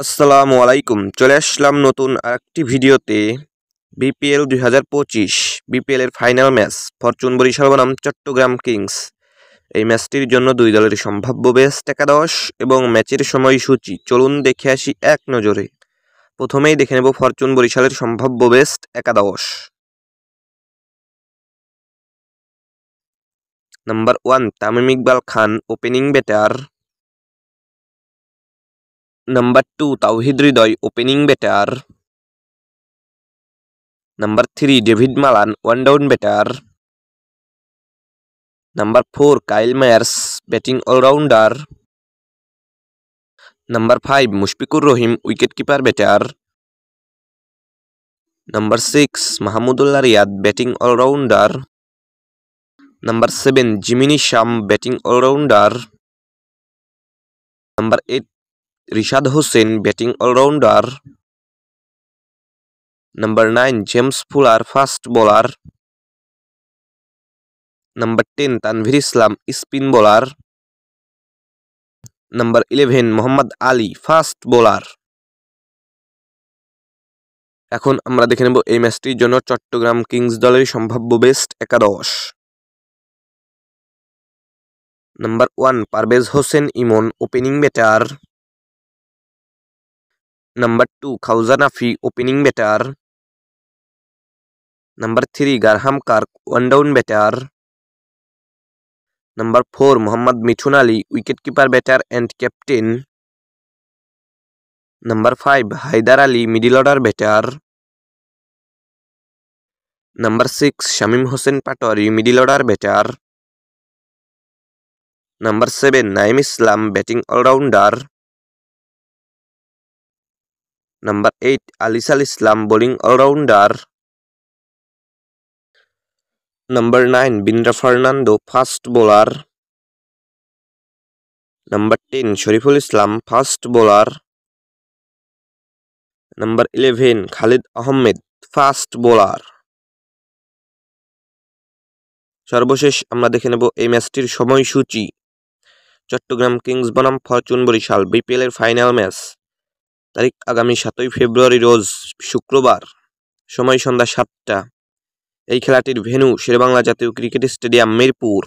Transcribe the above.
আসসালামু আলাইকুম। চলে আসলাম নতুন আরেকটি ভিডিওতে। বিপিএল 2025 বিপিএল এর ফাইনাল ম্যাচ ফরচুন বরিশাল বনাম চট্টগ্রাম কিংস। এই ম্যাচটির জন্য দুই দলের সম্ভাব্য বেস্ট একাদশ এবং ম্যাচের সময়সূচি চলুন দেখে আসি এক নজরে। প্রথমেই দেখে নেব ফরচুন বরিশালের সম্ভাব্য বেস্ট একাদশ। Number 1 Tamim Iqbal Khan, opening batter. Number 2 Towhid Hridoy, opening batter. Number 3 David Malan, one down batter. Number 4 Kyle Mayers, batting allrounder. Number 5 Mushfiqur Rahim, wicket keeper batter. Number 6 Mahmudullah Riyad, batting allrounder. Number 7 Jimmy Neesham, batting allrounder. Number 8 Rishad Hossain, batting allrounder. Number 9 James Fuller, fast bowler. Number 10 Tanvir Islam, spin bowler. Number 11 Mohammad Ali, fast bowler. এখন আমরা দেখে নেব এই ম্যাচটির জন্য Chittagong Kings দলের সম্ভাব্য best একাদশ। Number 1 Parvez Hossain Emon, opening batter. Number 2 Khawaja Nafi, opening batter. Number 3 Graham Kirk, one down batter. Number 4 Mohammad Mithun Ali, wicket keeper batter and captain. Number 5 Haider Ali, middle order batter. Number 6 Shamim Hossain Patwari, middle order batter. Number 7 Naim Islam, batting allrounder. Number 8 Alis Islam, bowling allrounder. Number 9 Bindra Fernando, fast bowler. Number 10 Shariful Islam, fast bowler. Number 11 Khaled Ahmed, fast bowler. সর্বশেষ আমরা দেখে নেব এই ম্যাচটির সময়সূচি। Chattogram Kings বনাম Fortune Barishal BPL এর final match, তারিখ আগামী 7 ফেব্রুয়ারি রোজ শুক্রবার, সময় সন্ধ্যা 7টা। এই খেলাটির ভেন্যু শেরেবাংলা জাতীয় ক্রিকেট স্টেডিয়াম, মিরপুর।